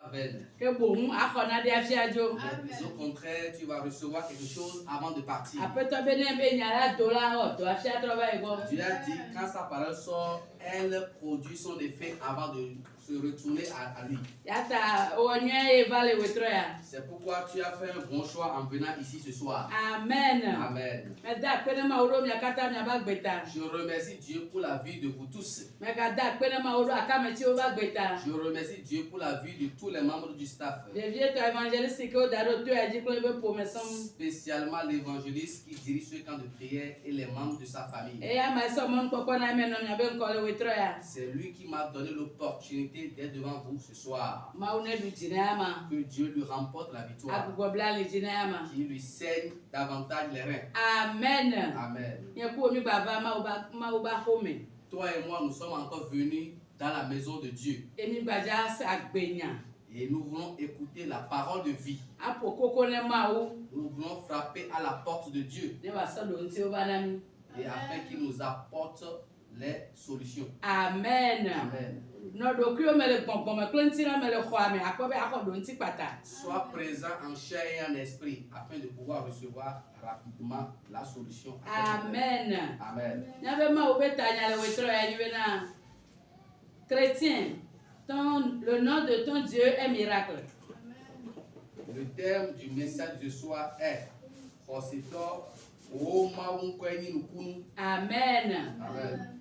Amen. Que bon, à qu'on a des affaires. Mais au contraire, tu vas recevoir quelque chose avant de partir. Après, tu as besoin de $1, tu as fait travail. Dieu a dit, quand sa parole sort, elle produit son effet avant de se retourner à lui. C'est pourquoi tu as fait un bon choix en venant ici ce soir. Amen. Amen. Je remercie Dieu pour la vie de vous tous. Je remercie Dieu pour la vie de tous les membres du staff. Spécialement l'évangéliste qui dirige ce camp de prière et les membres de sa famille. C'est lui qui m'a donné l'opportunité d'être devant vous ce soir. Que Dieu lui remporte la victoire. Qu'il lui saigne davantage les reins. Amen. Amen. Toi et moi, nous sommes encore venus dans la maison de Dieu. Et nous voulons écouter la parole de vie. Nous voulons frapper à la porte de Dieu. Et afin qu'il nous apporte les solutions. Amen. Amen. Sois présent en chair et en esprit afin de pouvoir recevoir rapidement la solution. Amen. Amen. Chrétien, le nom de ton Dieu est miracle. Le terme du message de soi est Amen. Amen.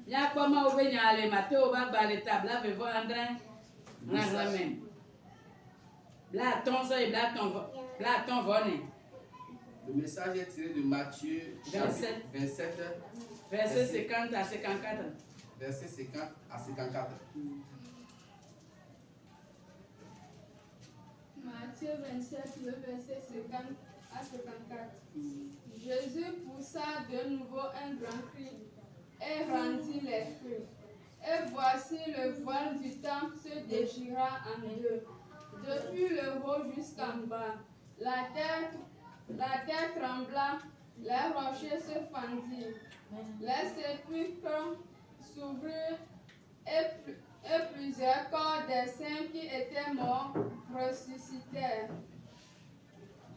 Le message est tiré de Matthieu 27, verset 50 à 54. Verset 50 à 54. Matthieu 27, le verset 50 à 54. Jésus poussa de nouveau un grand cri et rendit l'esprit. Et voici le voile du temple se déchira en deux, depuis le haut jusqu'en bas. La terre trembla, les rochers se fendirent, les sépulcres s'ouvrirent et plusieurs corps des saints qui étaient morts ressuscitèrent.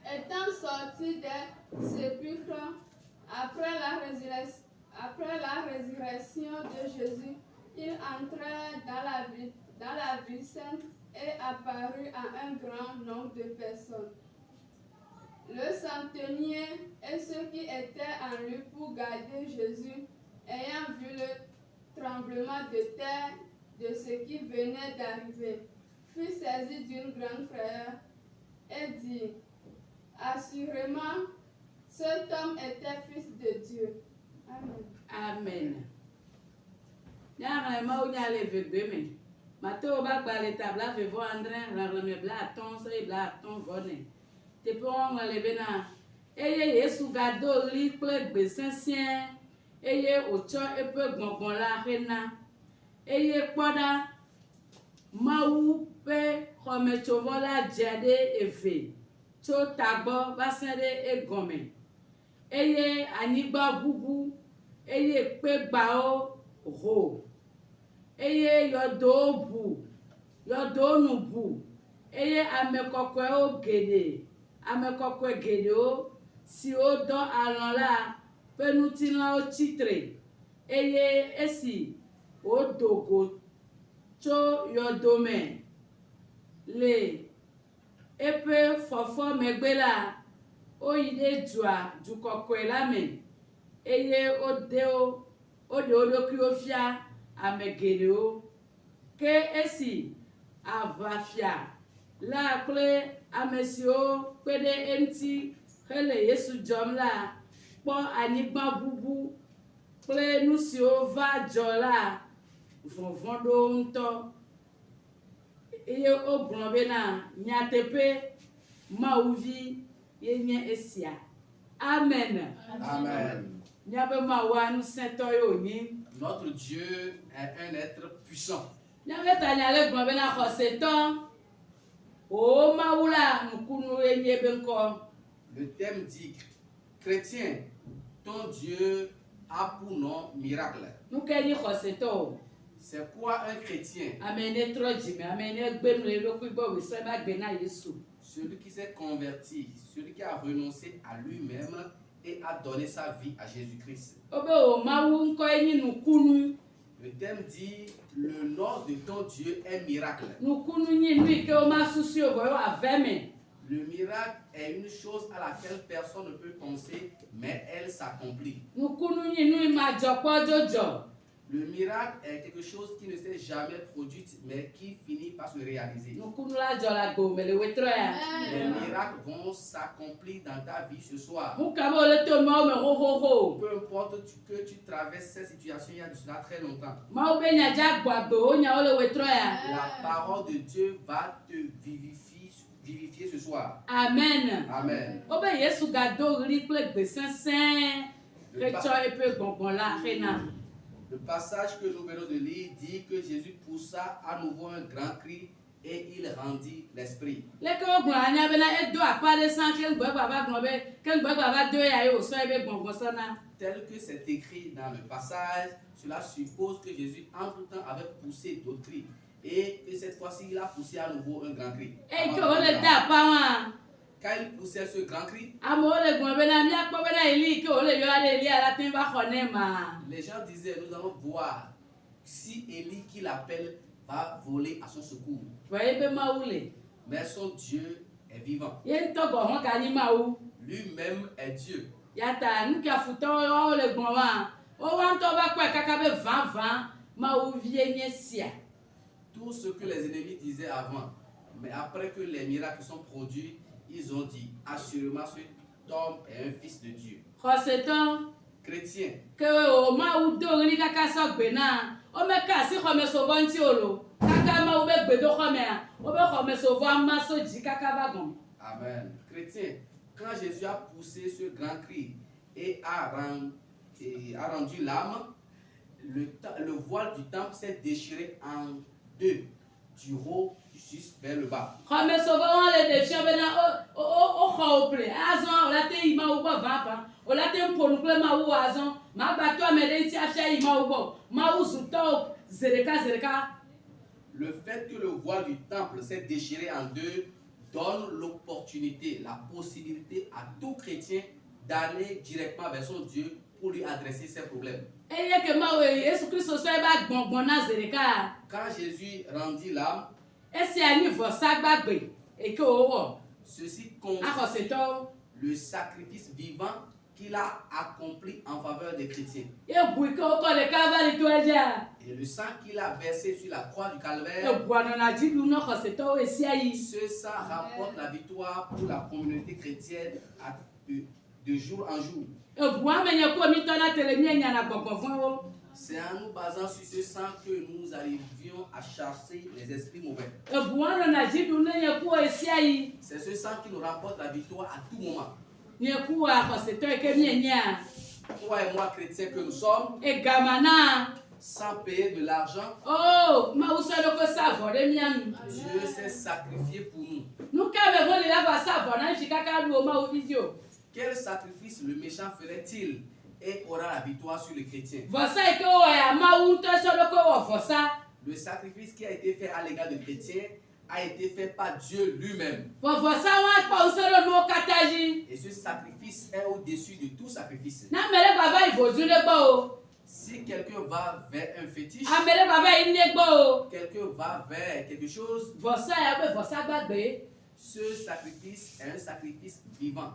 Étant sortis des sépulcres après la résurrection de Jésus, ils entrèrent dans la ville sainte et apparurent à un grand nombre de personnes. Le centenier et ceux qui étaient en lui pour garder Jésus, ayant vu le tremblement de terre de ce qui venait d'arriver, furent saisis d'une grande frayeur et dit: assurément, cet homme était fils de Dieu. Amen. Amen. Mateo ba gbale tabla fe vo andre raglame bla ton so e bla ton vone te po on le bena eye Yesu gado li ple gbesensien eye ocho epe gbongbon la rena eye kpoda mawu pe xometsovola jade eve tso tagbo va se de egome eye anyigba bubu eye kpegbao ho eye yodo nubu eye amekokwe gede o si o do alon la penuti la o titre eye esi o dogo tso yodome le epe fofo megbe la o yide dua du kokwe la me eye o de odoki ofia amegedeo ke esi avafia la kple amesio kpede enti hele Yesu jom la kpɔ anyigba bubu kple nusio va dzɔ la vɔvɔ ɖo ŋutɔ eye wogblɔ bena nyateƒe Mawuvi ye nye esia. Amen. Amen. Nyabe Mawua nu sẽtɔ ye wonyi. Notre Dieu est un être puissant. Le thème dit: chrétien, ton Dieu a pour nom miracle. C'est quoi un chrétien? Celui qui s'est converti, celui qui a renoncé à lui-même et a donné sa vie à Jésus-Christ. Le thème dit, le nom de ton Dieu est miracle. Le miracle est une chose à laquelle personne ne peut penser, mais elle s'accomplit. Le miracle est quelque chose qui ne s'est jamais produit, mais qui finit par se réaliser. Les miracles vont s'accomplir dans ta vie ce soir. Peu importe que tu traverses cette situation il y a déjà très longtemps. La parole de Dieu va te vivifier ce soir. Amen. Amen. Le passage que nous venons de lire dit que Jésus poussa à nouveau un grand cri et il rendit l'esprit. Tel que c'est écrit dans le passage, cela suppose que Jésus entre-temps avait poussé d'autres cris et que cette fois-ci il a poussé à nouveau un grand cri. Quand il poussait ce grand cri, les gens disaient, nous allons voir si Élie qui l'appelle va voler à son secours. Mais son Dieu est vivant. Lui-même est Dieu. Tout ce que les ennemis disaient avant, mais après que les miracles sont produits, ils ont dit, assurément cet homme est un fils de Dieu. Chrétien. Amen. Chrétien, quand Jésus a poussé ce grand cri et a rendu l'âme, le voile du temple s'est déchiré en deux, du haut vers le bas. Le fait que le voile du temple s'est déchiré en deux donne l'opportunité, la possibilité à tout chrétien d'aller directement vers son Dieu pour lui adresser ses problèmes. Quand Jésus rendit l'âme, ceci consiste le sacrifice vivant qu'il a accompli en faveur des chrétiens. Et le sang qu'il a versé sur la croix du calvaire, ce sang rapporte la victoire pour la communauté chrétienne de jour en jour. C'est en nous basant sur ce sang que nous arrivions à chasser les esprits mauvais. C'est ce sang qui nous rapporte la victoire à tout moment. Toi et moi, chrétiens que nous sommes, sans payer de l'argent, Dieu s'est sacrifié pour nous. Quel sacrifice le méchant ferait-il et aura la victoire sur le chrétien? Le sacrifice qui a été fait à l'égard du chrétien a été fait par Dieu lui-même. Et ce sacrifice est au-dessus de tout sacrifice. Si quelqu'un va vers un fétiche, quelqu'un va vers quelque chose, ce sacrifice est un sacrifice vivant.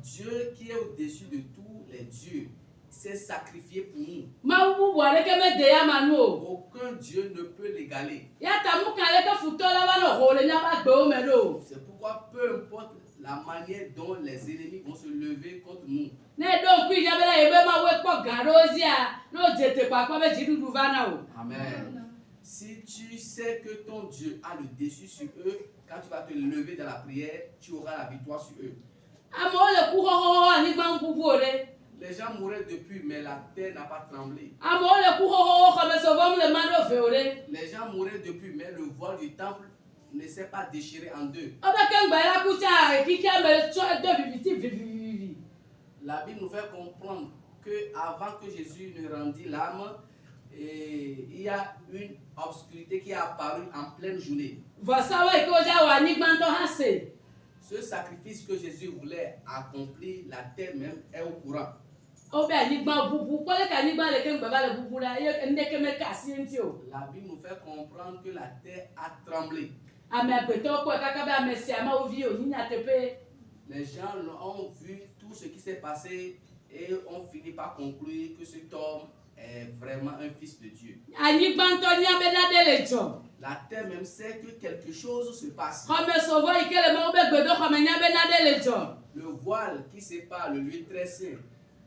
Dieu qui est au-dessus de tous les dieux s'est sacrifié pour nous. Aucun Dieu ne peut l'égaler. C'est pourquoi peu importe la manière dont les ennemis vont se lever contre nous, amen. Si tu sais que ton Dieu a le dessus sur eux, quand tu vas te lever dans la prière, tu auras la victoire sur eux. Les gens mouraient depuis, mais la terre n'a pas tremblé. Les gens mouraient depuis, mais le voile du temple ne s'est pas déchiré en deux. La Bible nous fait comprendre que avant que Jésus ne rendit l'âme, il y a une obscurité qui est apparue en pleine journée. Ce sacrifice que Jésus voulait accomplir, la terre même est au courant. La Bible nous fait comprendre que la terre a tremblé. Les gens ont vu tout ce qui s'est passé et ont fini par conclure que cet homme est vraiment un fils de Dieu. La terre même sait que quelque chose se passe. Le voile qui sépare le lieu très saint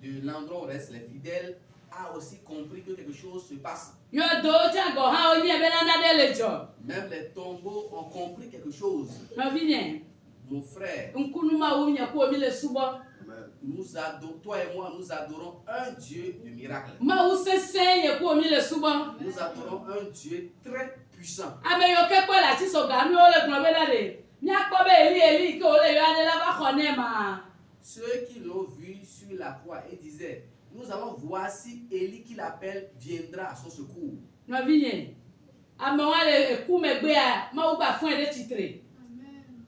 de l'endroit où restent les fidèles a aussi compris que quelque chose se passe. Même les tombeaux ont compris quelque chose. Mon frère, toi et moi, nous adorons un Dieu de miracle. Nous adorons un Dieu très puissant. Ceux qui l'ont vu sur la croix et disaient, nous allons voici Élie qui l'appelle viendra à son secours.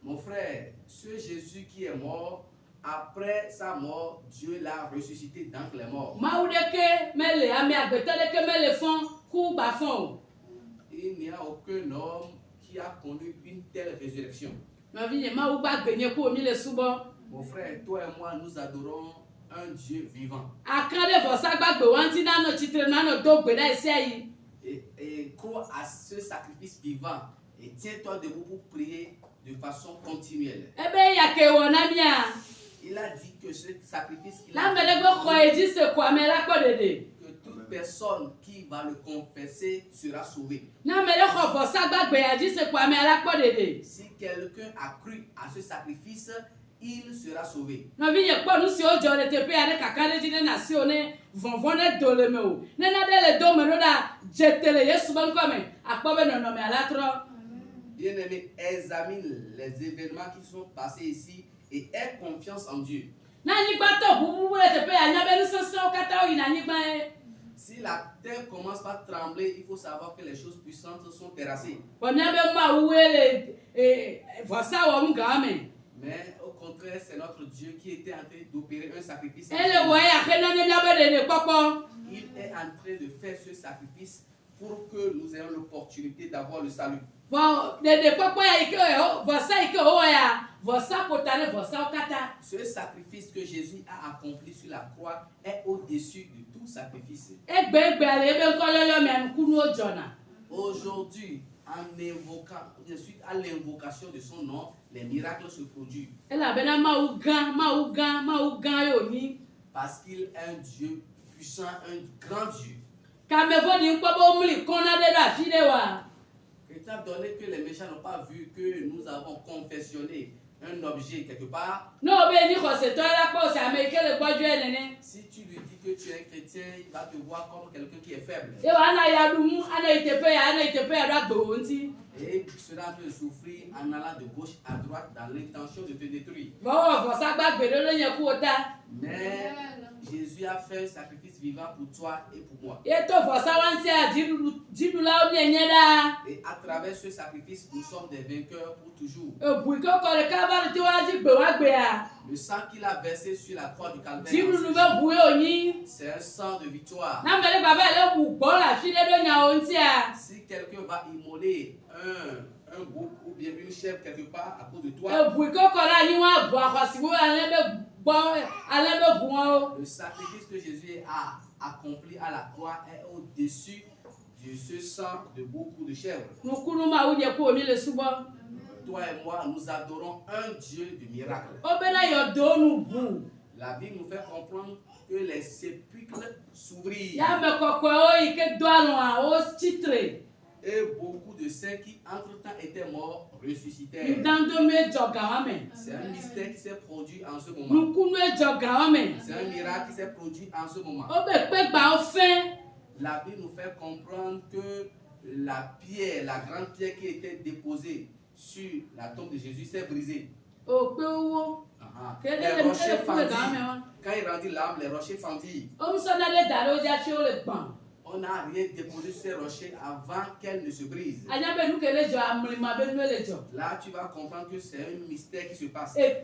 Mon frère, ce Jésus qui est mort, après sa mort, Dieu l'a ressuscité d'entre les morts. Il n'y a aucun homme qui a connu une telle résurrection. Mon frère, toi et moi, nous adorons un Dieu vivant. Et crois à ce sacrifice vivant et tiens-toi debout pour prier de façon continuelle. Il a dit que ce sacrifice qu'il a que toute personne qui va le confesser sera sauvée. Si quelqu'un a cru à ce sacrifice, il sera sauvé. Bien-aimé, examine les événements qui sont passés ici et aie confiance en Dieu. Si la terre commence par trembler, il faut savoir que les choses puissantes sont terrassées. Mais au contraire, c'est notre Dieu qui était en train d'opérer un sacrifice. Il est en train de faire ce sacrifice pour que nous ayons l'opportunité d'avoir le salut. Ce sacrifice que Jésus a accompli sur la croix est au-dessus de tout sacrifice. Aujourd'hui, suite à l'invocation de son nom, les miracles se produisent. Parce qu'il est un Dieu puissant, un grand Dieu. Étant donné que les méchants n'ont pas vu que nous avons confessionné un objet quelque part, si tu lui dis que tu es un chrétien, il va te voir comme quelqu'un qui est faible. Et il sera en train de souffrir en allant de gauche à droite dans l'intention de te détruire. Mais Jésus a fait un sacrifice vivant pour toi et pour moi. Et à travers ce sacrifice, nous sommes des vainqueurs pour toujours. Le sang qu'il a versé sur la croix du Calvaire, c'est un sang de victoire. Si quelqu'un va immoler un bouc ou bien une chèvre quelque part à cause de toi, le sacrifice que Jésus a accompli à la croix est au-dessus de ce sang de beaucoup de chèvres. Toi et moi, nous adorons un Dieu de miracle. La Bible nous fait comprendre que les sépulcres s'ouvrirent. Et beaucoup de saints qui entre-temps étaient morts ressuscitèrent. C'est un mystère qui s'est produit en ce moment. C'est un miracle qui s'est produit en ce moment. La Bible nous fait comprendre que la pierre, la grande pierre qui était déposée sur la tombe de Jésus s'est brisée. Les rochers fendus Quand il rendit l'âme, les rochers fendirent. On n'a rien déposé sur ces rochers avant qu'elles ne se brisent. Là, tu vas comprendre que c'est un mystère qui se passe. Même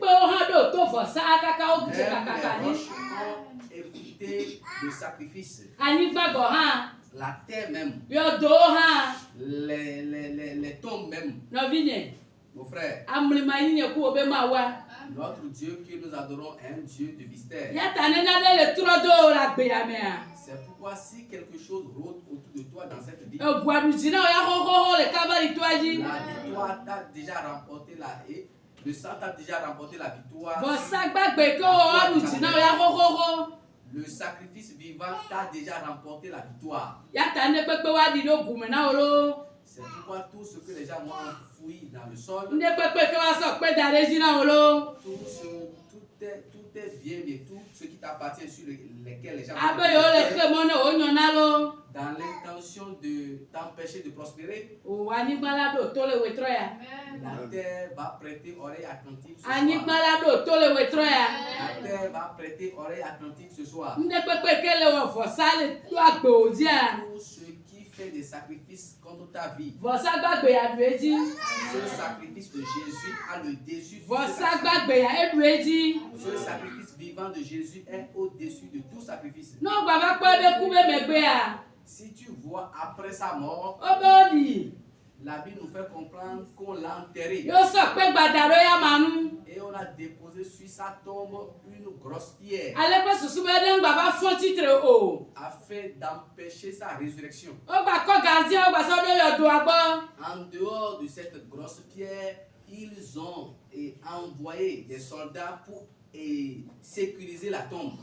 les roches ont écouté le sacrifice. La terre même. Les tombes même. Mon frère. Notre Dieu que nous adorons est un Dieu de mystère. C'est pourquoi si quelque chose rôde autour de toi dans cette vie, la victoire t'a déjà remporté le sang t'a déjà remporté la victoire. Le sacrifice vivant t'a déjà remporté la victoire. C'est pourquoi tout ce que les gens ont enfoui dans le sol, tout est bien et tout ce qui t'appartient sur lesquels les gens dans l'intention de t'empêcher de prospérer, la terre va prêter oreille attentive ce soir. La terre va prêter oreille attentive ce soir. Tout ce qui fait des sacrifices contre ta vie, ce sacrifice de Jésus a le dessus. Ce sacrifice vivant de Jésus est au-dessus de tout sacrifice. Si tu vois après sa mort, la Bible nous fait comprendre qu'on l'a enterré. Et on a déposé sur sa tombe une grosse pierre afin d'empêcher sa résurrection. En dehors de cette grosse pierre, ils ont envoyé des soldats pour sécuriser la tombe.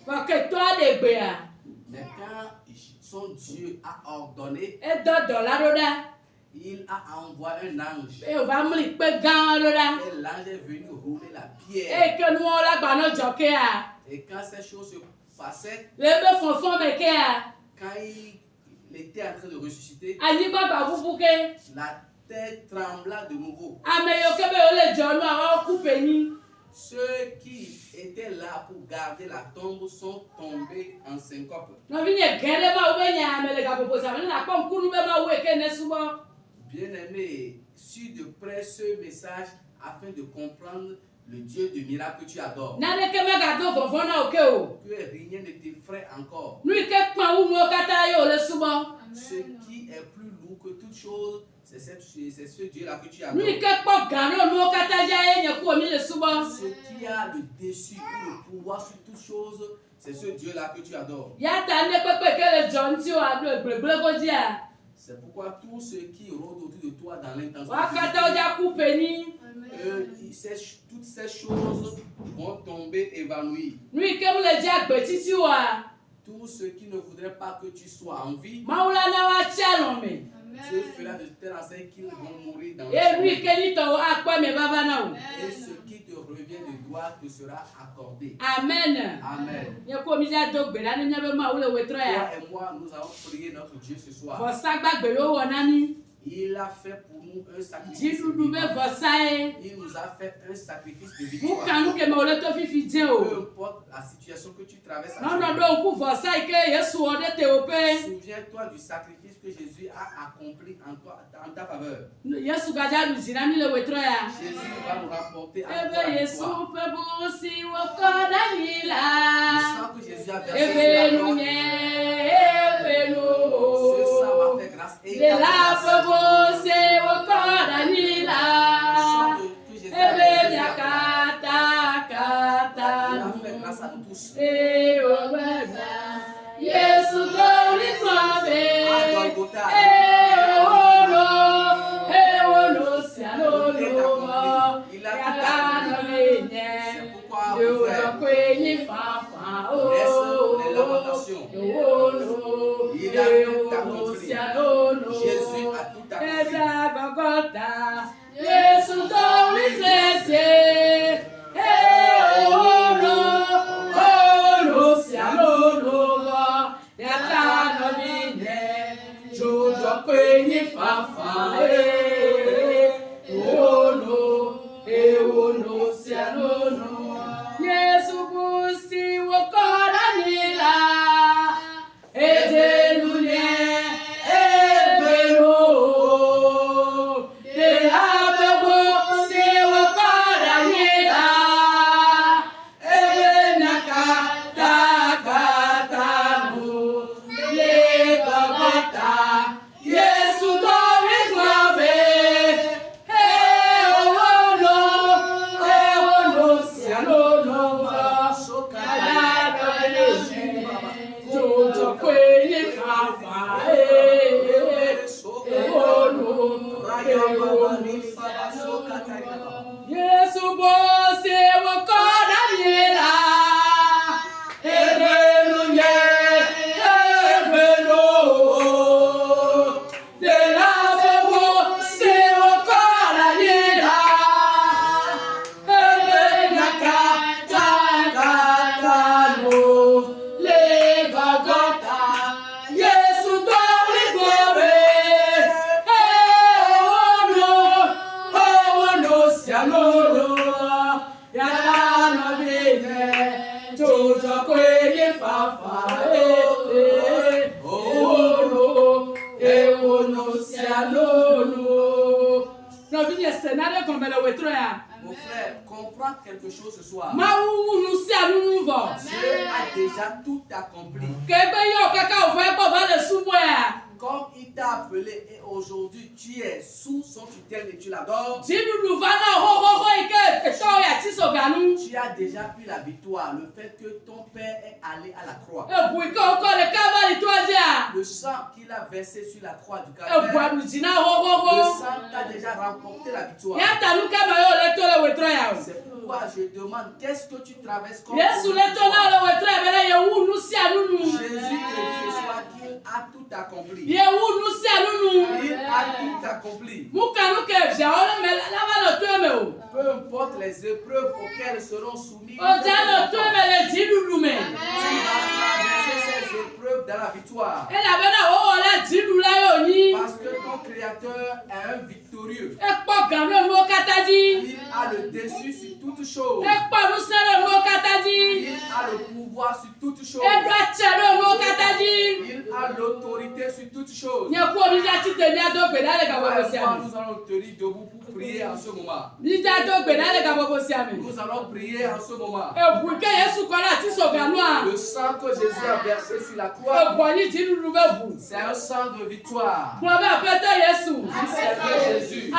Mais quand son Dieu a ordonné, il a envoyé un ange. Et l'ange est venu rouler la pierre. Et quand ces choses se passaient, quand il était en train de ressusciter, la terre trembla de nouveau. Ceux qui étaient là pour garder la tombe sont tombés en syncope. Bien-aimé, suis de près ce message afin de comprendre le Dieu de miracle que tu adores. Que rien ne t'effraie encore. Ce qui est plus lourd que toute chose, c'est ce Dieu-là que tu adores. Ce qui a le dessus ou le pouvoir sur toute chose, c'est ce Dieu-là que tu adores. C'est pourquoi tout ce qui rôde autour de toi dans l'intention, toutes ces choses vont tomber évanouies. Tout ce qui ne voudrait pas que tu sois en vie, Dieu fera de telle enseigne qu'ils vont mourir dans le chemin. Et ce qui te revient de gloire te sera accordé. Amen. Amen. Toi et moi, nous allons prier notre Dieu ce soir. Il a fait pour nous un sacrifice. Il nous a fait un sacrifice de victoire. Peu importe la situation que tu traverses. Souviens-toi du sacrifice que Jésus a accompli en ta faveur. Jésus va nous rapporter à toi. Le sang que Jésus a versé sur la croix. Ce sang m'a fait grâce. Et il a fait grâce à nous tous. Jésus a tout accompli. Yesu busi wako Yesu bose wakona yela. Mon frère, comprends quelque chose ce soir. Dieu a déjà tout accompli. Comme il t'a appelé et aujourd'hui tu es sous son tutelle et tu l'adores. Tu as déjà eu la victoire, le fait que ton père est allé à la croix. Le sang qu'il a versé sur la croix du Calvaire, le sang t'a déjà remporté la victoire. C'est pourquoi je demande, qu'est-ce que tu traverses comme Jésus te dit ce soir qu'il a tout accompli. Il a tout accompli. Peu importe les épreuves auxquelles seront soumis, tu vas traverser ces épreuves dans la victoire. Parce que ton Créateur est un victorieux. Il a le dessus sur toutes choses. Il a le pouvoir sur toutes choses. Il a l'autorité sur toutes choses. Nous allons tenir debout pour prier en ce moment. Nous allons prier en ce moment. Le sang que Jésus a versé sur la croix, c'est un sang de victoire. C'est Jésus.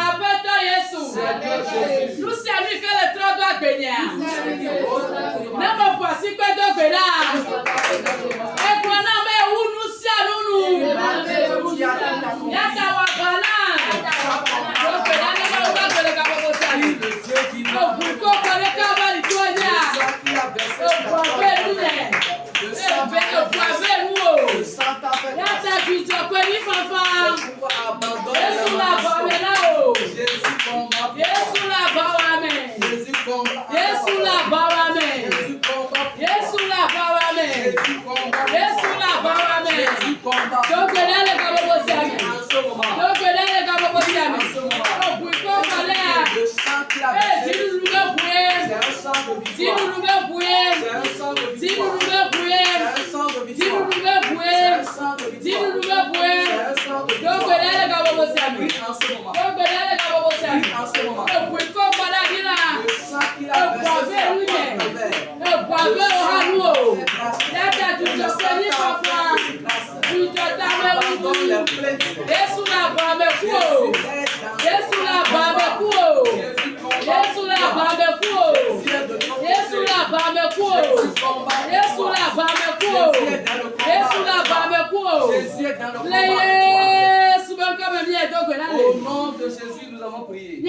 Au nom de Jésus, nous avons prié.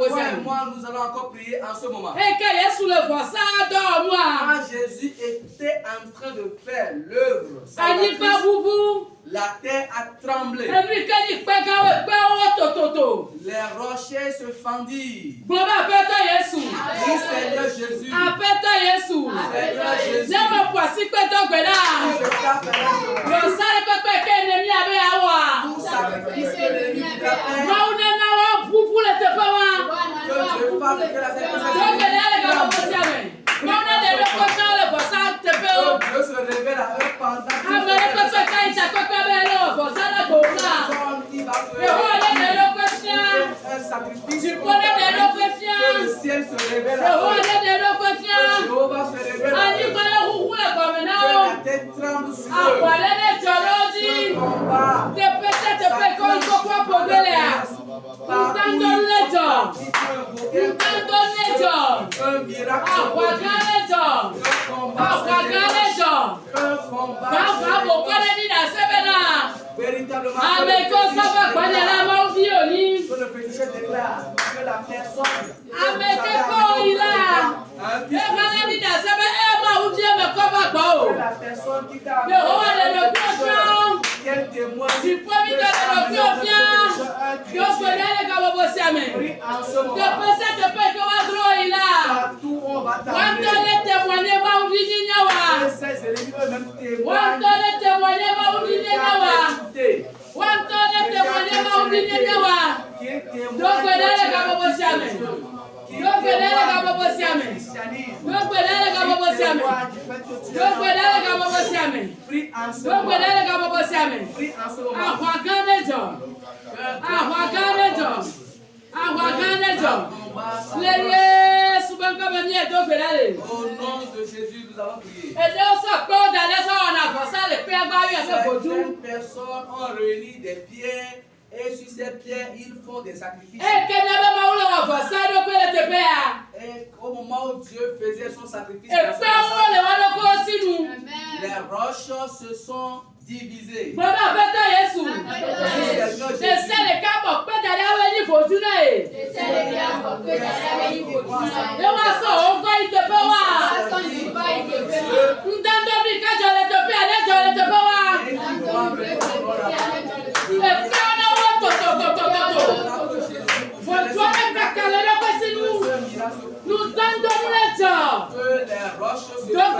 Toi et moi, nous allons encore prier en ce moment. Quand Jésus était en train de faire l'œuvre, la terre a tremblé. Les rochers se fendirent. Dis Seigneur Jésus. Seigneur Jésus. Tout sacrifice que l'ennemi t'a fait. Que Dieu fasse que la Dieu se révèle à eux pendant un sacrifice. Que le ciel se révèle à eux. Que Jéhovah se révèle à eux. Que la tête tremble sur eux. le féticheur déclare que la personne. Que la personne qui t'a qu'elle témoigne prie en ce moment. Partout on va t'amener. Ces ennemis eux-mêmes témoignent. Au nom de Jésus, nous avons prié. Certaines personnes ont réuni des pierres et sur ces pierres, ils font des sacrifices. Et au moment où Dieu faisait son sacrifice, les roches se sont divisées. Nous tendons le temps. Donc,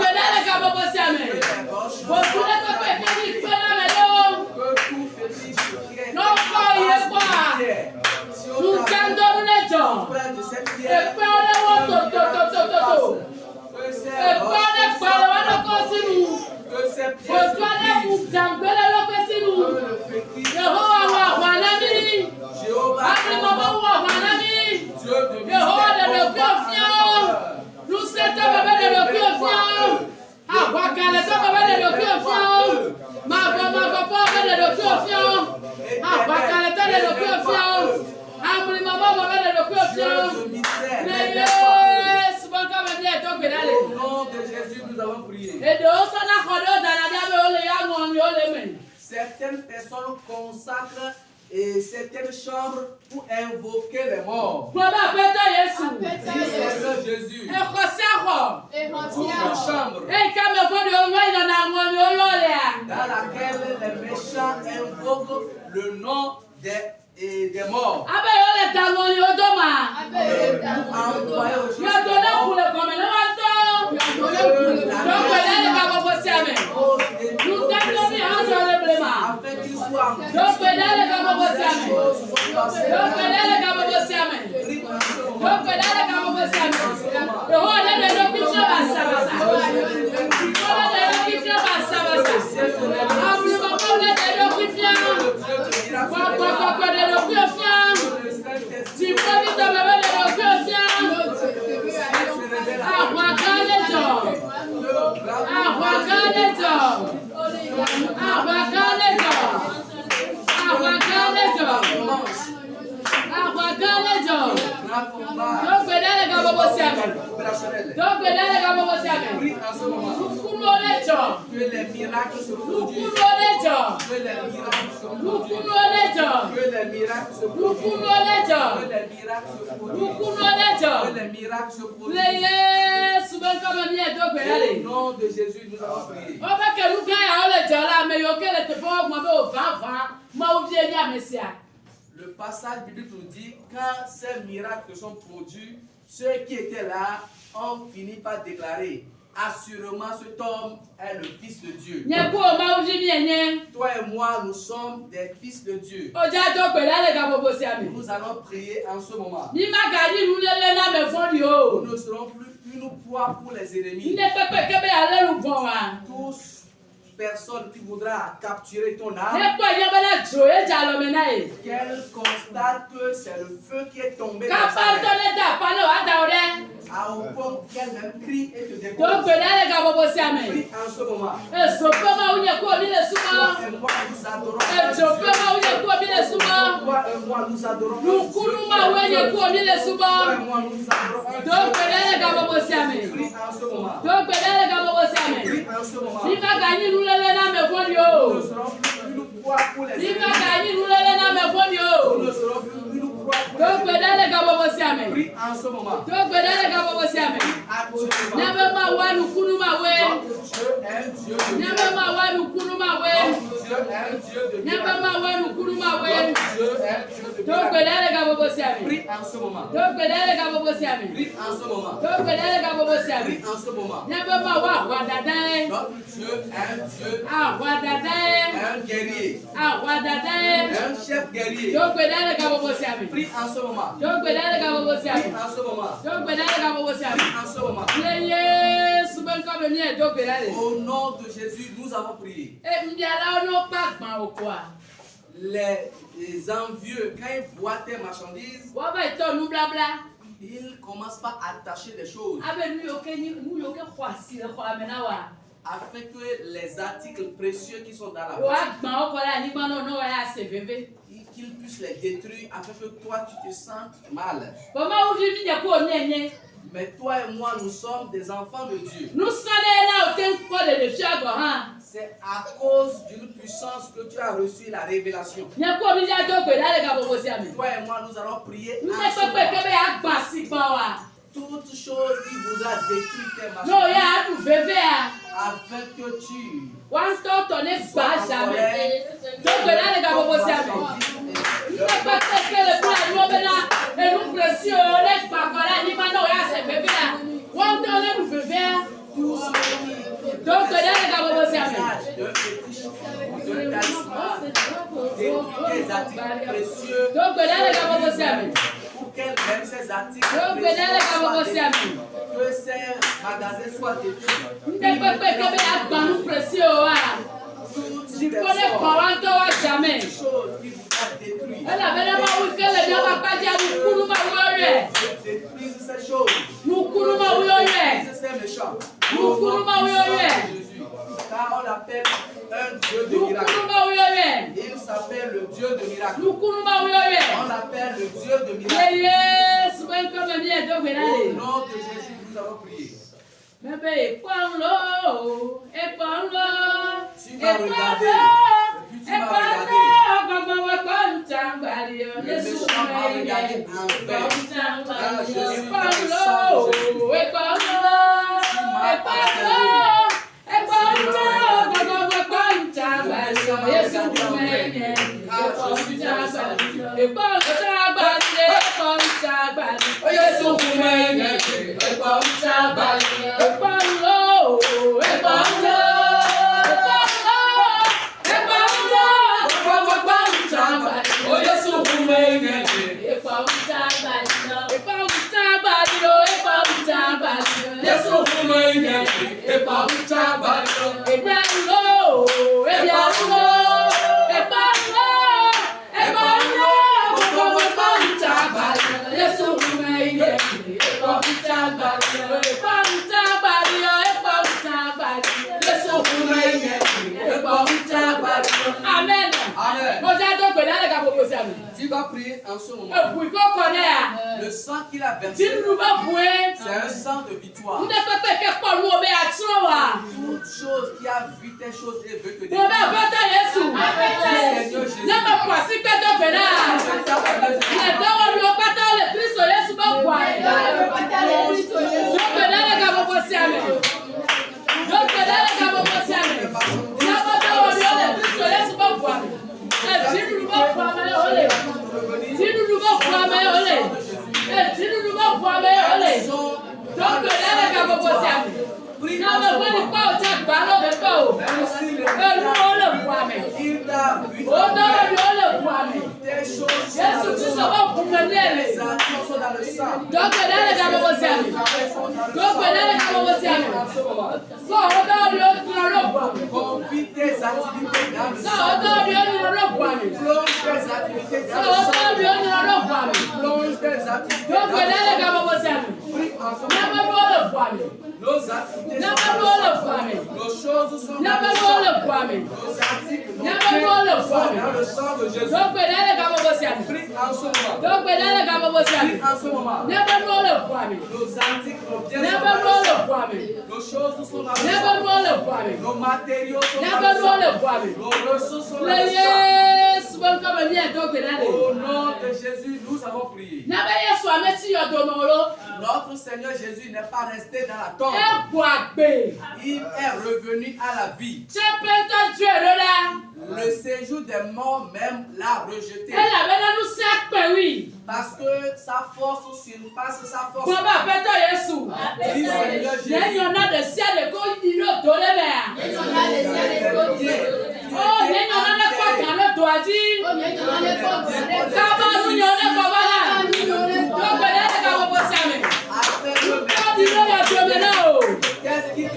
Certaines personnes consacrent et certaines chambres pour invoquer les morts. Jésus. Une chambre dans laquelle les méchants invoquent le nom des morts. Que les miracles se produisent. Que les miracles se produisent. Que les miracles se produisent. Que les miracles se produisent. Que les miracles se produisent. Au nom de Jésus, nous avons prié. Le passage biblique nous dit quand ces miracles sont produits, ceux qui étaient là ont fini par déclarer: assurément cet homme est le Fils de Dieu. Toi et moi, nous sommes des fils de Dieu. Nous allons prier en ce moment. Nous ne serons plus une proie pour les ennemis. Tous personne qui voudra capturer ton âme, qu'elle constate que c'est le feu qui est tombé dans sa main, au point qu'elle même crie et te dépose. Prie en ce moment. Toi et moi, nous adorons Dieu. Toi et moi, nous adorons Dieu. Toi et moi, nous adorons Dieu. Prie en ce moment. Prie en ce moment. Nous ne serons plus une proie pour les ennemis. Nous ne serons plus une proie en ce moment. Donc, un guerrier, un chef guerrier. Prie en ce moment. Prie en ce moment. Au nom de Jésus, nous avons prié. Les envieux, quand ils voient tes marchandises, ils commencent pas à attacher des choses afin que les articles précieux qui sont dans la boutique, qu'ils puissent les détruire afin que toi tu te sentes mal. Mais toi et moi, nous sommes des enfants de Dieu. C'est à cause d'une puissance que tu as reçu la révélation. Toi et moi, nous allons prier toute chose qui voudra détruire tes marchandises afin que tu des articles précieux pour qu'elle mette ces articles précieux, que ces magasins soient détruits. Car on l'appelle un Dieu de miracle. Il s'appelle le Dieu de miracle. On l'appelle le Dieu de miracle. Au nom de Jésus, nous avons prié. Tu vas regarder. Tu vas regarder. Le méchant va regarder envers. Car je suis dans le sang de Jésus. Tu m'as partagé. Amen. Tu vas prier en ce moment. Le sang qu'il a versé, c'est un sang de victoire. Toute chose qui a vu tes choses et veut te détruire. Seigneur Jésus. Nos matériaux sont dans le sang. Nos ressources sont dans le sang. Au nom de Jésus. Jésus, nous avons prié. Notre Seigneur Jésus n'est pas resté dans la tombe. Il est revenu à la vie. Le séjour des morts même l'a rejeté. Parce que sa force surpasse sa force. Dis Seigneur Jésus. Qu'est-ce qui te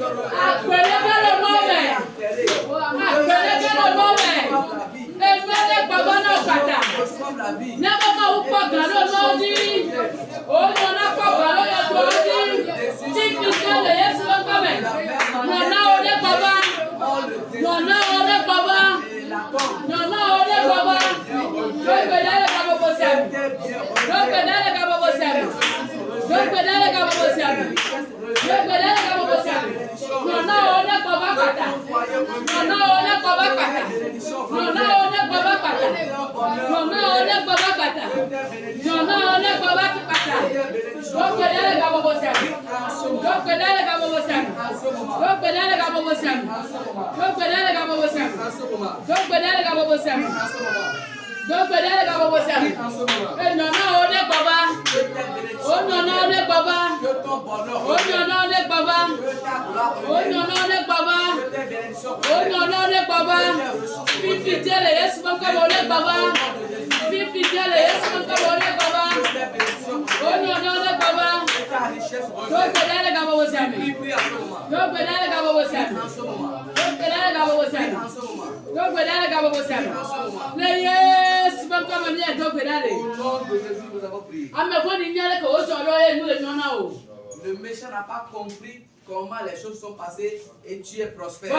Le méchant n'a pas compris comment les choses sont passées et tu es prospère.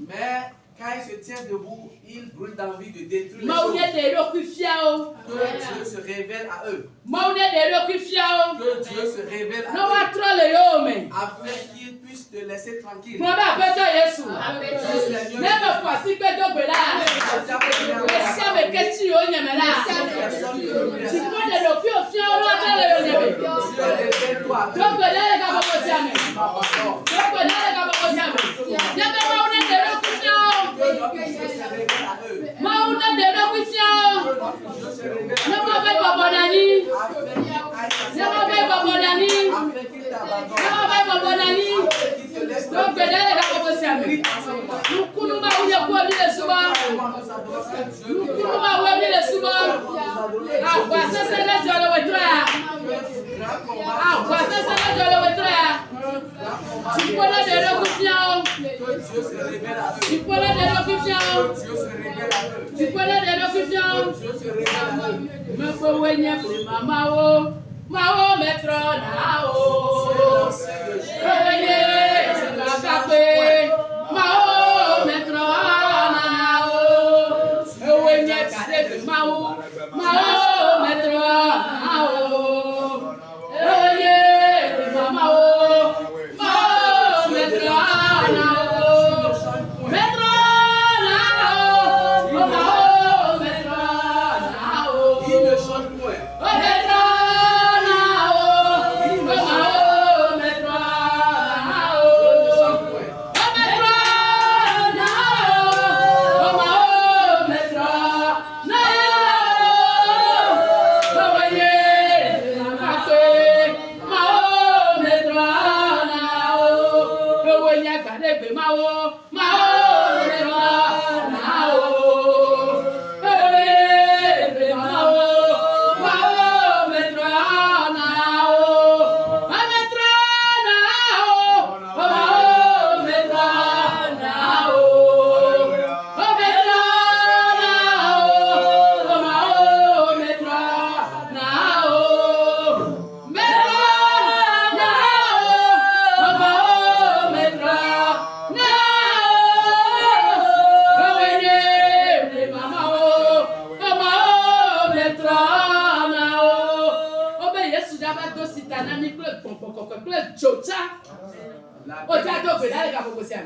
Mais quand il se tient debout, il brûle d'envie de détruire les choses. Que Dieu se révèle à eux. Que Dieu se révèle à eux. Afin qu'ils puissent te laisser tranquille.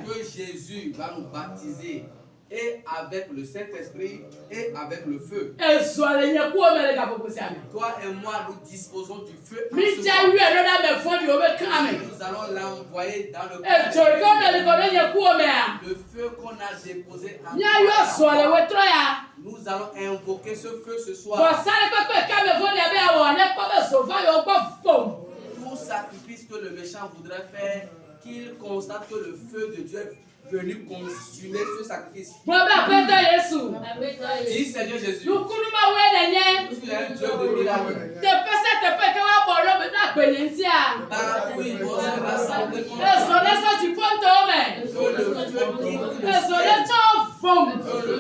Que Jésus va nous baptiser et avec le Saint-Esprit et avec le feu. Toi et moi, nous disposons du feu. Nous allons l'envoyer dans le cœur. Le feu qu'on a déposé en nous allons invoquer ce feu ce soir. Tout sacrifice que le méchant voudrait faire, qu'il constate que le feu de Dieu est venu consumer ce sacrifice. Dis Seigneur Jésus, tu es un Dieu de miracles. Partout il doit se rassembler contre le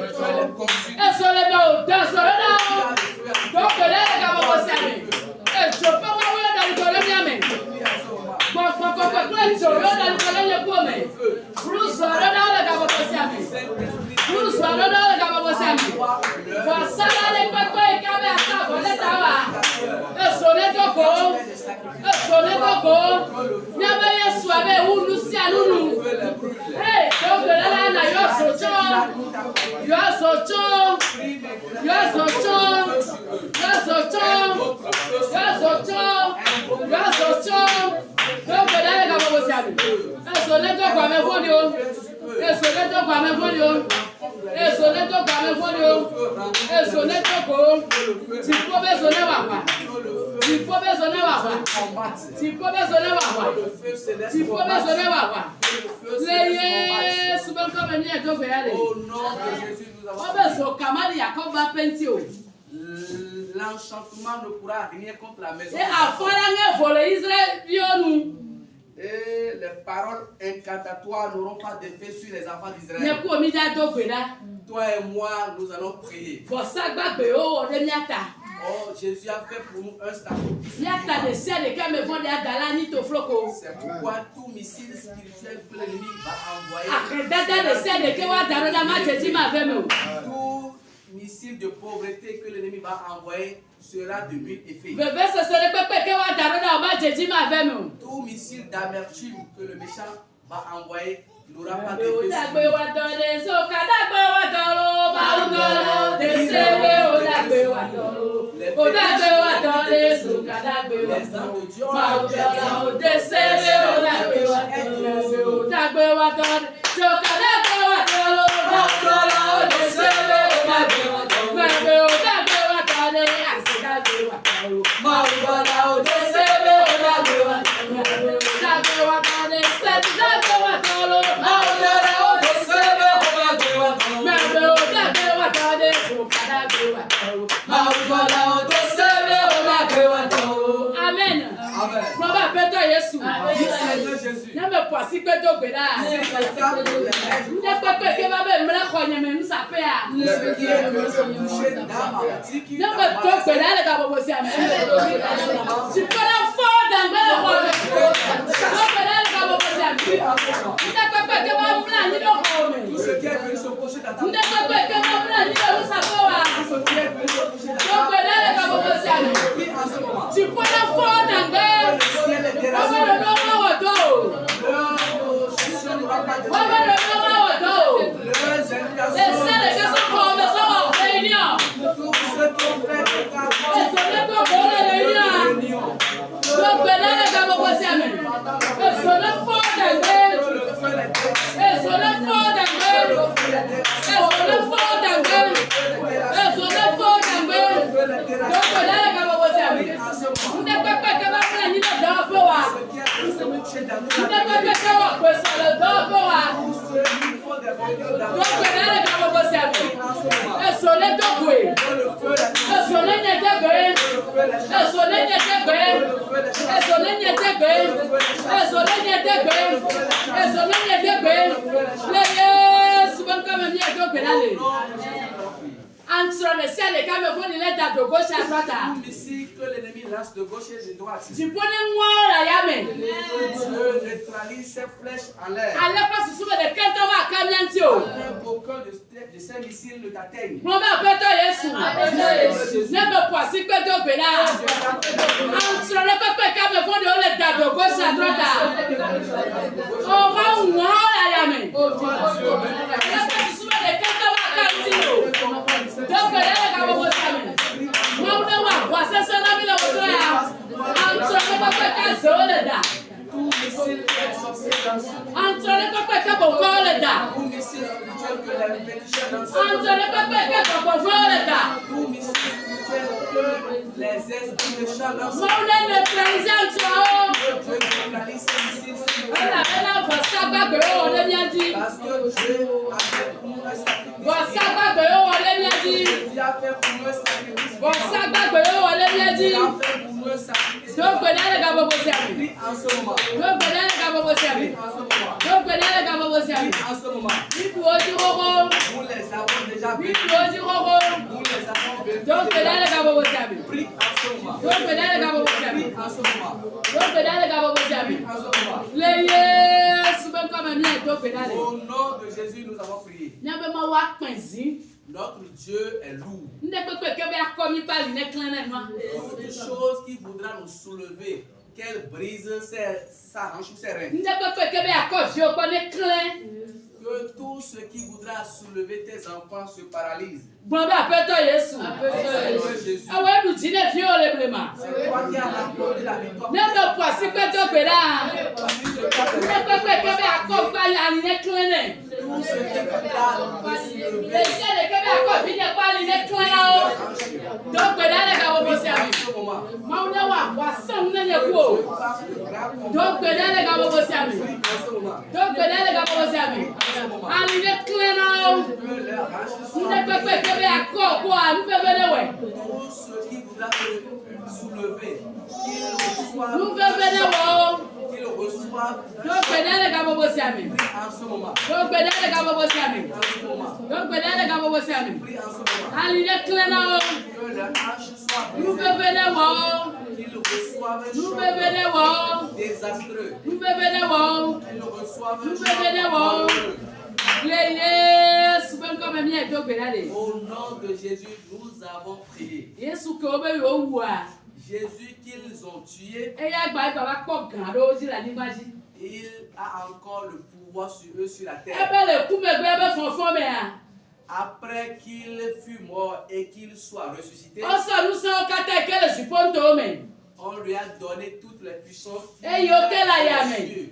l'enchantement ne pourra rien contre la maison. Et les paroles incantatoires n'auront pas d'effet sur les enfants d'Israël. Toi et moi, nous allons prier. Oh, Jésus a fait pour nous un statut. C'est pourquoi tout missile spirituel que l'ennemi va envoyer, tout missile de pauvreté que l'ennemi va envoyer sera de nul effet. Tout missile d'amertume que le méchant va envoyer n'aura pas d'effet. Entre le ciel et quand me vont il est de gauche à droite. Ici que l'ennemi lance de gauche et de droite. Tu prenais moi la yame. Dieu neutralise ses flèches en l'air. Alors pas se souvenir de quand on va cambiantio. Afin qu'aucun de ces missiles ne t'atteigne. Mon père peut Jésus. Ne me poissi que de bena. Entre le peuple quand me vont il est de gauche à droite. On va moi la yame. Alors pas se souvenir de quand lancent. Antole pepe ke bokole da. Tout missile spirituel que les féticheurs lancent. Antole pepe ke bokole da. Tout missile spirituel que les esprits méchants lancent. Maule ne présente o. Que Dieu localise ces missiles spirituels. Ela vosa gbe o le miadi. Parce que Dieu a fait pour nous un sacrifice. Vosa gbe o le miadi. Dieu a fait pour nous un sacrifice. Vosa gbe o le miadi. Il a fait pour nous un sacrifice. Donc bedale ga bobo siami. Prie en ce moment. Donc bedale ga bobo siami. Prie en ce moment. Donc bedale ga bobo siami. Prie en ce moment. Bibu oji rogo. Nous les avons déjà Bibu vécus. oji rogo. Nous les avons vécus. Donc bedale ga bobo siami. Prie en ce moment. Donc bedale ga bobo siami. Prie en ce moment. Donc bedale ga bobo siami. Prie en ce moment. Le Yesu ben comme mi donc bedale. Au nom de Jésus, nous avons prié. Nyabe ma wa penzi. Notre Dieu est lourd. Nde pepe ke be akomi pa li ne clan na no. Toute chose qui voudra nous soulever, qu'elle brise sa hanche ou ses reins. Nde pepe ke be akofi o pa ne clan. Que tout ce qui voudra soulever tes enfants se paralyse. Bon be apeto Yesu. Seigneur Jésus. Awe du ti ne fi o le blema. C'est toi qui as accordé la victoire. Ne me poisi pe to pe la. Voici ce qu'a fait Nde pepe ke be akopa ya li ne clan ne. tout ce qui voudra nous soulever. Le ciel ke be akofi ne pa li ne clan ya o. Donc bedale ga bobo En siami. ce moment, Mauna wa sam na ne ko. passe le grand combat. Donc bedale ga bobo siami. En ce moment, Donc bedale ga bobo siami. Ali ne clan na o. que leur hanche Nde soit pepe ke be akoko a nu pepe ne we. tout ce qui voudra te soulever, qu'il reçoive, Nu pepe ne wo. qu'il reçoive Donc bedale ga bobo siami. en ce moment. Donc bedale ga bobo siami. En ce moment, Donc bedale ga bobo siami. prie en ce moment. Ali ne clan na o. Que leur hanche soit Nu brisée, pepe ne wo. qu'ils reçoivent un Nu choc pepe ne wo. désastreux, Nu pepe ne wo. qu'ils reçoivent un Nous choc bébés de bon. malheureux. Le Yesu ben comme mi eto bedale. Au nom de Jésus, nous avons prié. Yesu ke obe yo wa. Jésus qu'ils ont tué, E ya gba baba po gan do ji la ni maji. il a encore le pouvoir sur eux, sur la E terre. be le ku me gbe be fonfon me a. Après qu'il fut mort et qu'il soit ressuscité, O so nu so kata ke le juponto me. on lui a donné toutes les puissances Et yo que la yame.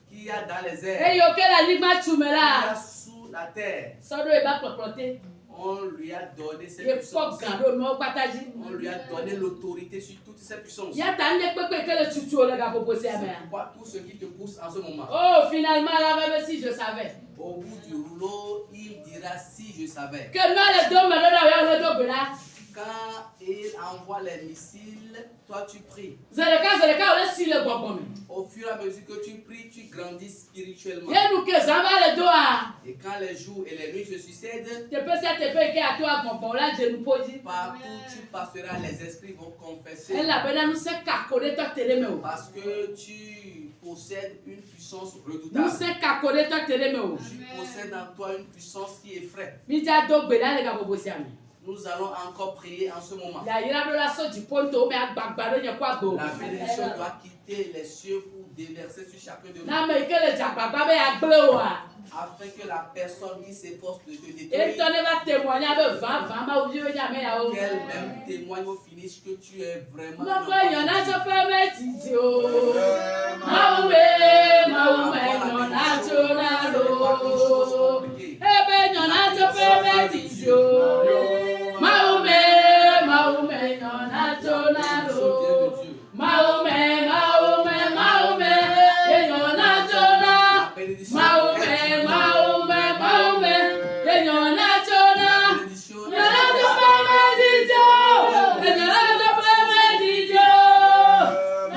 qu'il y a dans les E airs, yo ke la ni ma tu me qu'il y a la. sous la terre. So do e ba poplote. On lui a donné ces E po puissances. gan do no pataji. On lui a donné l'autorité sur toutes ces puissances. Ya ta ne pepe ke le tutu o le ga popo se ame. C'est quoi tout ce qui te pousse en ce moment? Oh finalement là même si je savais. Au bout du rouleau, il dira si je savais. Que no le do me do da we le do be la. Quand il envoie les missiles, toi tu pries. Zaleka o le si le gbogbo me. Au fur et à mesure que tu pries, tu grandis spirituellement. Yenu ke zamba le do a. Et quand les jours et les nuits se succèdent, Tepe se tepe ke ato agbongbon la jenu poji. partout tu passeras, les esprits vont confesser. Ela bena nu se kakode to tere me o. Parce que tu possèdes une puissance Nu redoutable. se kakode to tere me o. Tu possèdes en toi une puissance qui effraie. Mi ja do gbe la le ga bobo si ami. Nous allons encore prier en ce moment. La yira do la so di ponto me agbagba do nye kwa go. La bénédiction doit quitter les cieux pour déverser sur chacun de nous. Na me ke le jagbagba be agble o a. Afin que la personne qui s'efforce de te E détruire, to ne va témoigner be 20 ma o vi o nya me ya o. qu'elle même témoigne au finish que tu es vraiment Mo un pe enfant yan de na Dieu. so pe me ti o. Ma o me yan na so na lo. Ebe yan na so pe me ti o. Maume yon atonalo. Maume yon atona. La bénédiction Maume yon atona. bénédiction Yon atope medito. Yon atope medito.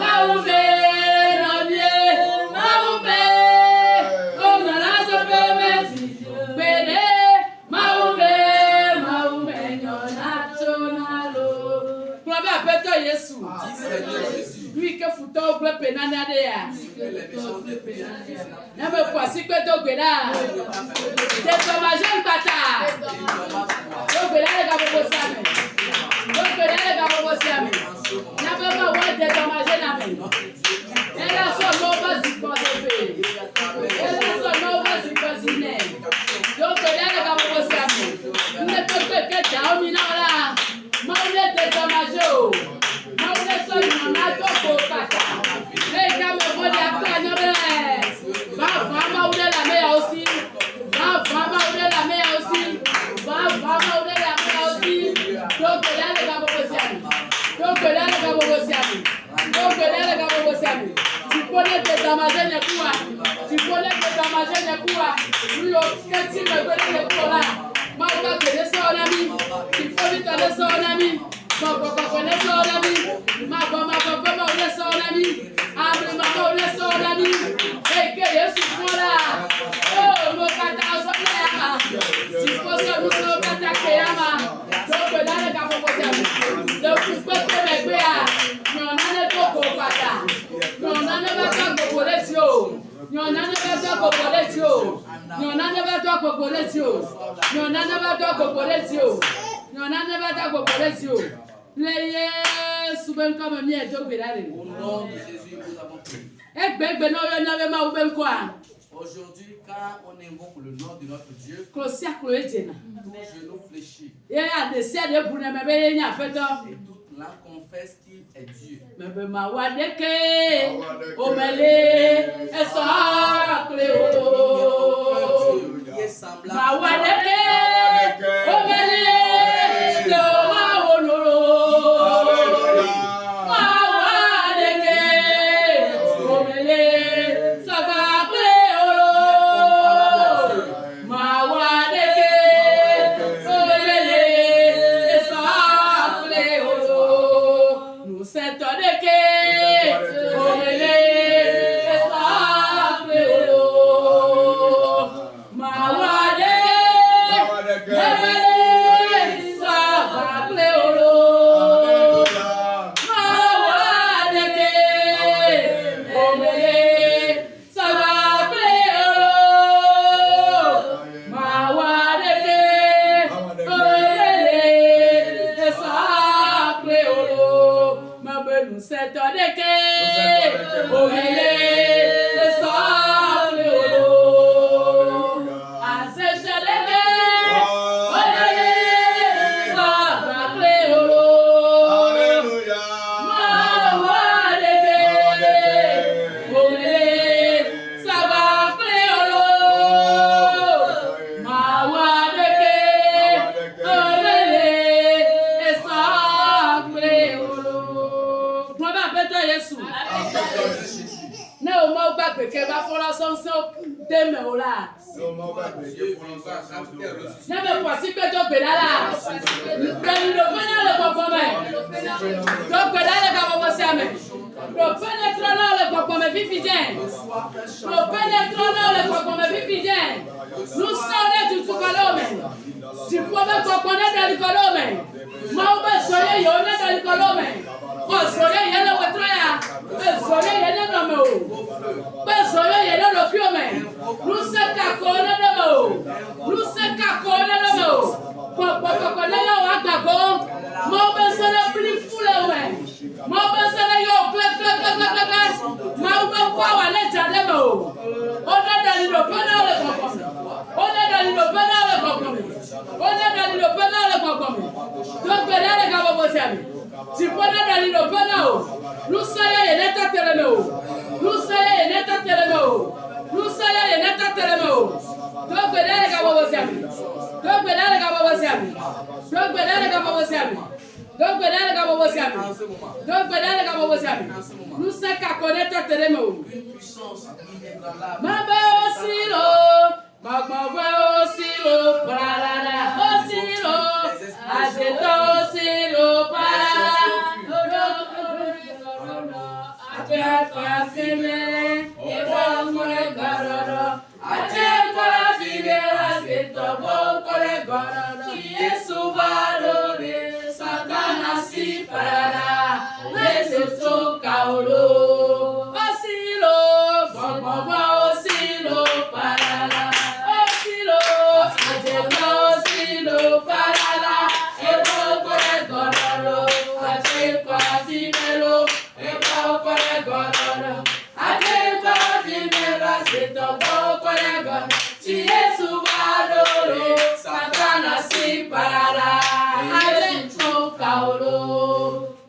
Maume nobie. Maume. Oh yon atope medito. Bene. Maume yon atonalo. Gloire à Péto Yesu. Dis Seigneur Jésus, Lui que futo ble penana de ya. que les méchants te prient. Na me kwasi pe to gbe da. De to ma jen bata. Do gbe da le ga bobo same. Do gbe da le ga bobo same. Na be ma wa de to ma jen ame. Ela so no ba zi ko de fe. Ela so no ba zi ko zi ne. Do gbe da le ga bobo same. Ne pe ke ta o mi na la. Ma o le de to ma jo. Ma o le so no na to ko kata. Le ka me bo de akwa nyobe. Va Aujourd'hui, quand on invoque le nom de notre Dieu, tout genou fléchit. Et toute langue confesse qu'il est Dieu. Qui est semblable.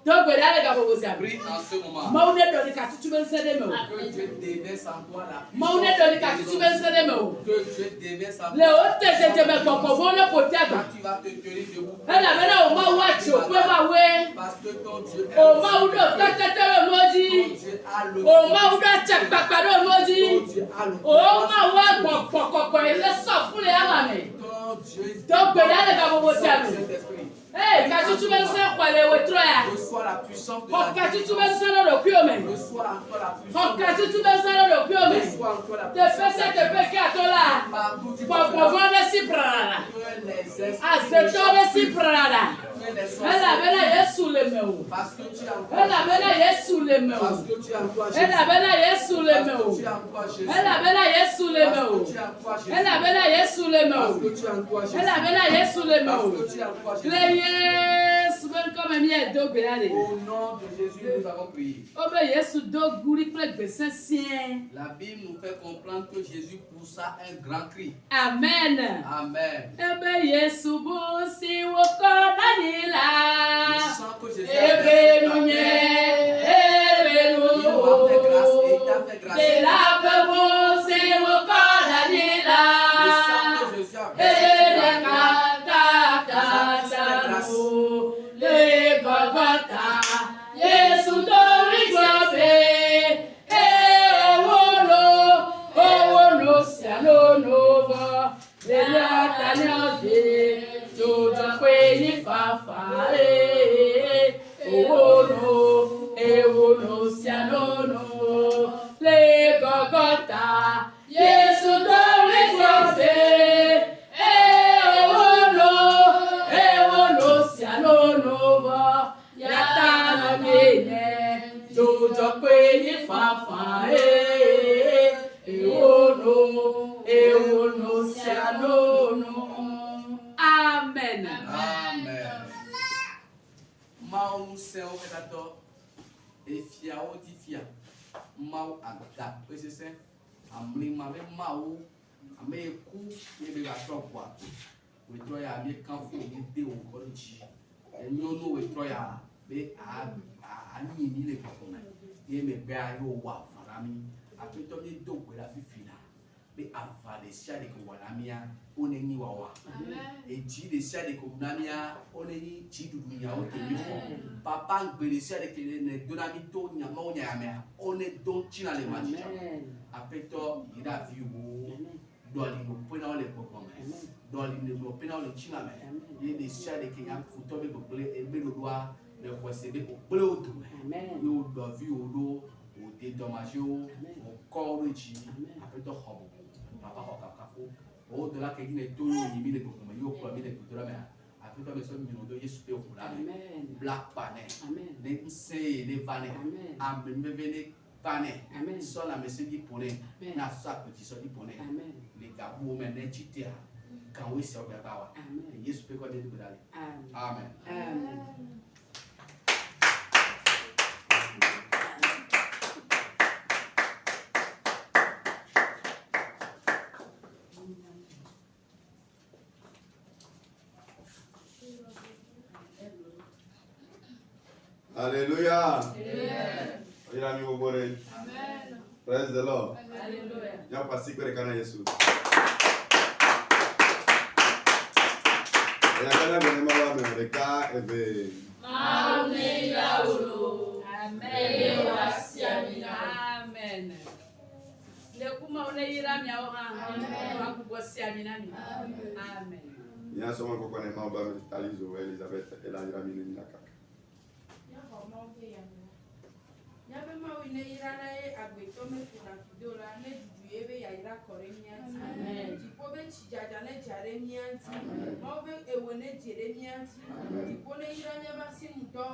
Donc, vous avez Prie en ce moment. Maune do ni katutu ben sede me o. Que Dieu déverse en toi la Maune do ni katutu ben sede me o. Que Dieu déverse en Le toi. o te je me popo fo le potago. Quand tu vas te tenir debout. Ela me na o ma watch o pe ma we. Parce que ton Dieu est O ma u do tatete le ton moji. Dieu a le O ma u do chakpakpa do ton moji. Dieu a le O ma wa pokoko ile so fun le ama me. ton Dieu. Donc, vous avez Saint-Esprit. Hey, katutu ben se kwale we troya. Reçois la puissance de O la katutu ben se lo kyo me. Reçois encore la O puissance. katutu ben se lo kyo me. Reçois encore la Te puissance. pese te pe ki atola. Partout tu Po passeras. po vone si prara. Que les esprits Azetore si prara. que les Ela sorciers. bena Yesu le me o. Parce que tu as encore. Ela bena Yesu le me Parce o. que tu as encore Jésus. Ela bena Yesu le me Parce o. que tu as encore Jésus. Ela bena Yesu le me o. Parce que tu as encore Jésus. Ela bena Yesu le me Parce o. que tu as encore Jésus. Ela bena Yesu le me Parce o. que tu as encore Jésus. Le Yesu ben comme mi e do berare. Au nom de Jésus, nous avons prié. Obe Yesu do guri kple gbese sien. La Bible nous fait comprendre que Jésus poussa un grand cri. Amen. Amen. Ebe Yesu bu si wo ko nani Je la. sens que Jésus Ebe nu nye, ebe nu. Il m'a fait grâce et il t'a fait grâce. De la pe bu si wo ko nani la. Je sens que Jésus a Ebe fait grâce. ka ta ta nu. Le Golgotha. Yesu do ri globe. Siano nova, lela tanyoje, jojo kwe ni fafa no, siano no, le Golgotha, Yesu dori globe, no, siano nova, yatana mene, jojo kwe ni fafa Amen. Amen. Mao nous sait au pétato et fiao di fia. Mao aga pesese amli mame mao ame ku ye be ga tro kwa. We tro ya me kan fu ni de o ko ji. Enyono we tro ya be ani ni le ko na. Ye me be ayo wa farami. Apito ni do gbe la fifila. Be avale sia de ko wala mia oneni wawa. Eji de sia de ko namia oneni ji dudunya o temi fo. Papa ngbele sia de ke ne donami to nyama o nyama one don china le majija. Apito ira vi wo doli no pena o le popo me. Doli no pena o le china me. Ye de sia de ke nyam futo be bokle e be lo doa le kwesebe o ple o do me. Yo do vi o do o dédommagé o corps de ji apito hobo. Papa kokafo o de la ke ni to yo yimi le ko me yo ko mi le ko dra me apito me so mi no do yesu pe ko la black pané ne nse ne vané amen me vene vané so la me se di pone na sa petit so di pone le gabu me ne chitia kan we se o ba wa yesu pe ko de ko dale amen Amen. Alléluia. Amen. Praise the Lord. Hallelujah. Ya pasi kwere kana Yesu. Ya kana mwana mwa Amerika eve. Amen. Amen. Le kuma one yira mi awo ha. Wa kubo si amina mi. Amen. Ya soma kwa kwa nema ba Talizo Elizabeth Elijah mini nakaka. Nyabe ma wine ira na e agbeto me kuna fidola ne juju ebe ya ira kore mianti. Tipo be chijaja ne jare mianti. Ma be ewo ne jere mianti. Tipo ne ira nyaba si mudo.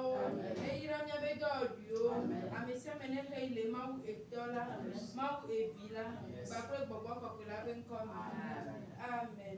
Ne ira nyabe dodio. Amese me ne he ile ma u edola. Ma u evila. Ba kle gbogbo kokela be nko. Amen. Amen.